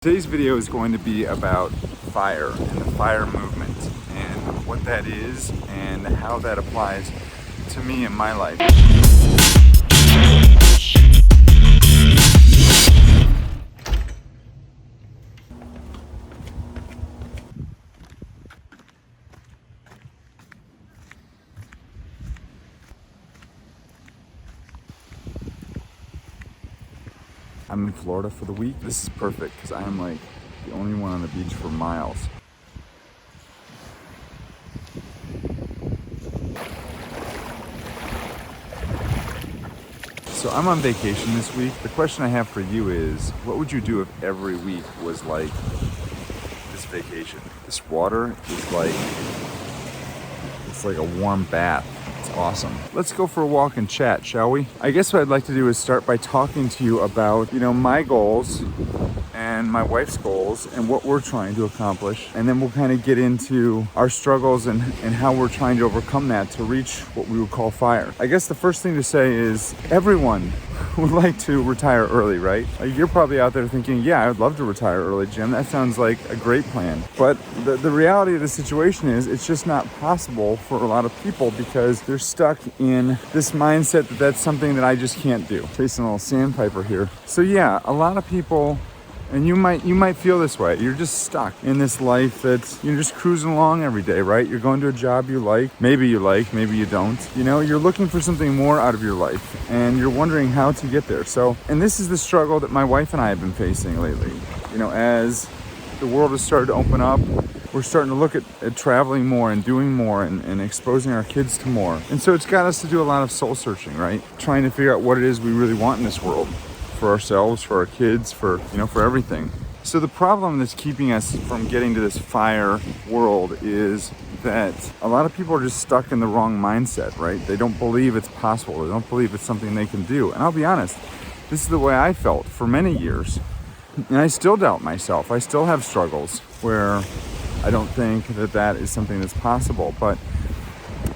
Today's video is going to be about fire and the fire movement and what that is and how that applies to me in my life. I'm in Florida for the week. This is perfect because I am like the only one on the beach for miles. So I'm on vacation this week. The question I have for you is, what would you do if every week was like this vacation? This water is like, it's like a warm bath. It's awesome. Let's go for a walk and chat, shall we? I guess what I'd like to do is start by talking to you about, my goals and my wife's goals and what we're trying to accomplish. And then we'll kind of get into our struggles and how we're trying to overcome that to reach what we would call fire. I guess the first thing to say is everyone would like to retire early, right? Like you're probably out there thinking, yeah, I'd love to retire early, Jim. That sounds like a great plan. But the reality of the situation is it's just not possible for a lot of people because they're stuck in this mindset that that's something that I just can't do. Chasing a little sandpiper here. So yeah, a lot of people, and you might feel this way. You're just stuck in this life that you're just cruising along every day, right? You're going to a job you like, maybe you don't. You're looking for something more out of your life and you're wondering how to get there. And this is the struggle that my wife and I have been facing lately. As the world has started to open up, we're starting to look at traveling more and doing more and exposing our kids to more. And so it's got us to do a lot of soul searching, right? Trying to figure out what it is we really want in this world. For ourselves, for our kids, for everything. So the problem that's keeping us from getting to this fire world is that a lot of people are just stuck in the wrong mindset, right? They don't believe it's possible. They don't believe it's something they can do. And I'll be honest, this is the way I felt for many years. And I still doubt myself. I still have struggles where I don't think that is something that's possible. And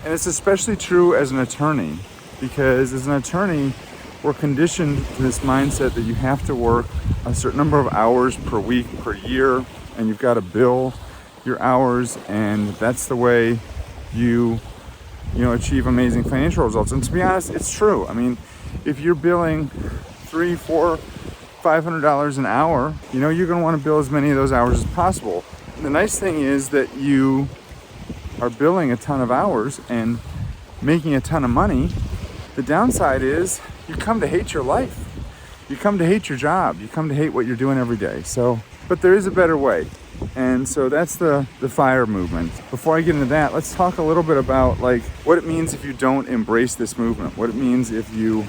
it's especially true as an attorney, because as an attorney, we're conditioned to this mindset that you have to work a certain number of hours per week, per year, and you've got to bill your hours, and that's the way you achieve amazing financial results. And to be honest, it's true. I mean, if you're billing $300, $400, $500 an hour, you're going to want to bill as many of those hours as possible. And the nice thing is that you are billing a ton of hours and making a ton of money. The downside is you come to hate your life. You come to hate your job. You come to hate what you're doing every day. But there is a better way. And so that's the fire movement. Before I get into that, let's talk a little bit about what it means if you don't embrace this movement. What it means if you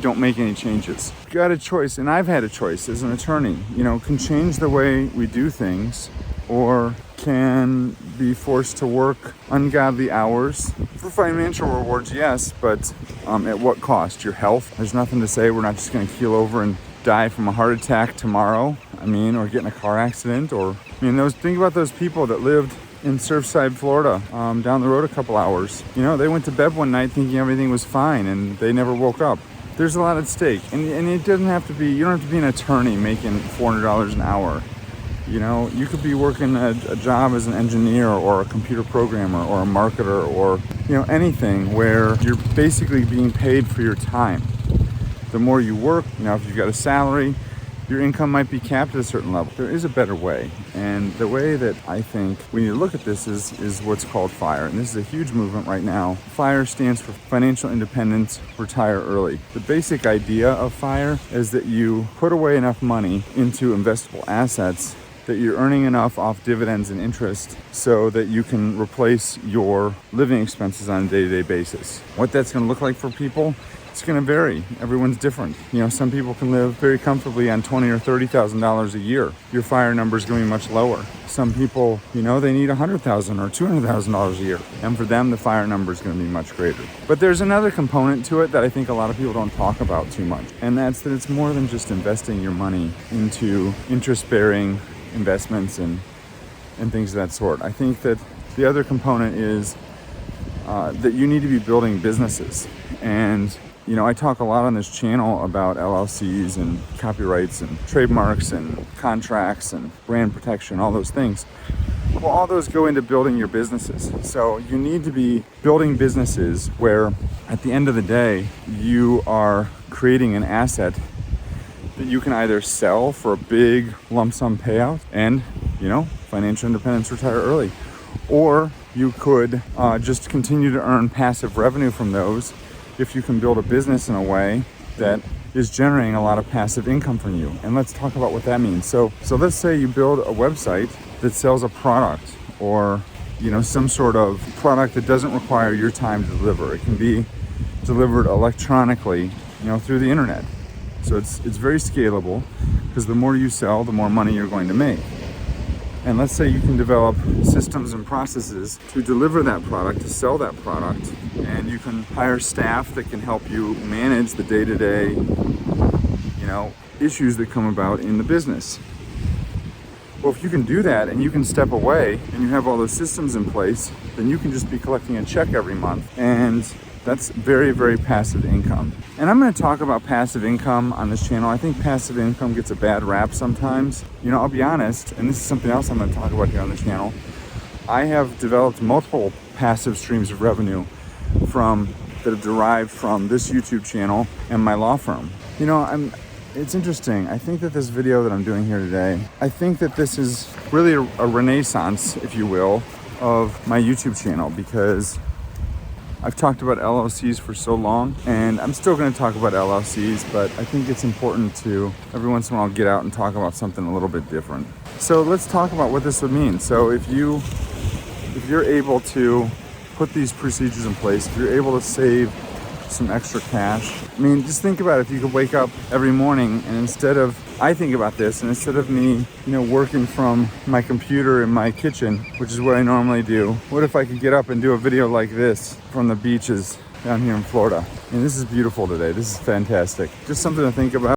don't make any changes. You've got a choice, and I've had a choice as an attorney. Can change the way we do things, or can be forced to work ungodly hours for financial rewards, yes, but at what cost? Your health? There's nothing to say we're not just going to keel over and die from a heart attack tomorrow, or get in a car accident, think about those people that lived in Surfside, Florida, down the road a couple hours. They went to bed one night thinking everything was fine and they never woke up. There's a lot at stake, and it doesn't have to be, you don't have to be an attorney making $400 an hour. You could be working a job as an engineer or a computer programmer or a marketer or, anything where you're basically being paid for your time. The more you work, if you've got a salary, your income might be capped at a certain level. There is a better way. And the way that I think we need to look at this is what's called FIRE. And this is a huge movement right now. FIRE stands for Financial Independence, Retire Early. The basic idea of FIRE is that you put away enough money into investable assets that you're earning enough off dividends and interest so that you can replace your living expenses on a day-to-day basis. What that's going to look like for people, it's going to vary. Everyone's different. Some people can live very comfortably on $20,000 or $30,000 a year. Your fire number is going to be much lower. Some people, they need $100,000 or $200,000 a year. And for them, the fire number is going to be much greater. But there's another component to it that I think a lot of people don't talk about too much. And that's that it's more than just investing your money into interest-bearing investments and things of that sort. I think that the other component is that you need to be building businesses. And I talk a lot on this channel about LLCs and copyrights and trademarks and contracts and brand protection, all those things. Well, all those go into building your businesses. So you need to be building businesses where at the end of the day, you are creating an asset that you can either sell for a big lump sum payout and, financial independence, retire early. Or you could just continue to earn passive revenue from those if you can build a business in a way that is generating a lot of passive income from you. And let's talk about what that means. So let's say you build a website that sells a product or, some sort of product that doesn't require your time to deliver. It can be delivered electronically, through the internet. So it's very scalable because the more you sell, the more money you're going to make. And let's say you can develop systems and processes to deliver that product, to sell that product, and you can hire staff that can help you manage the day-to-day, issues that come about in the business. Well, if you can do that and you can step away and you have all those systems in place, then you can just be collecting a check every month. And that's very, very passive income. And I'm going to talk about passive income on this channel. I think passive income gets a bad rap sometimes. I'll be honest, and this is something else I'm going to talk about here on the channel. I have developed multiple passive streams of revenue that have derived from this YouTube channel and my law firm. It's interesting. I think that this video that I'm doing here today, I think that this is really a renaissance, if you will, of my YouTube channel, because I've talked about LLCs for so long, and I'm still going to talk about LLCs, but I think it's important to every once in a while get out and talk about something a little bit different. So let's talk about what this would mean. So if you're able to put these procedures in place, if you're able to save some extra cash, just think about it. If you could wake up every morning and instead of me, working from my computer in my kitchen, which is what I normally do, what if I could get up and do a video like this from the beaches down here in Florida? And this is beautiful today. This is fantastic. Just something to think about.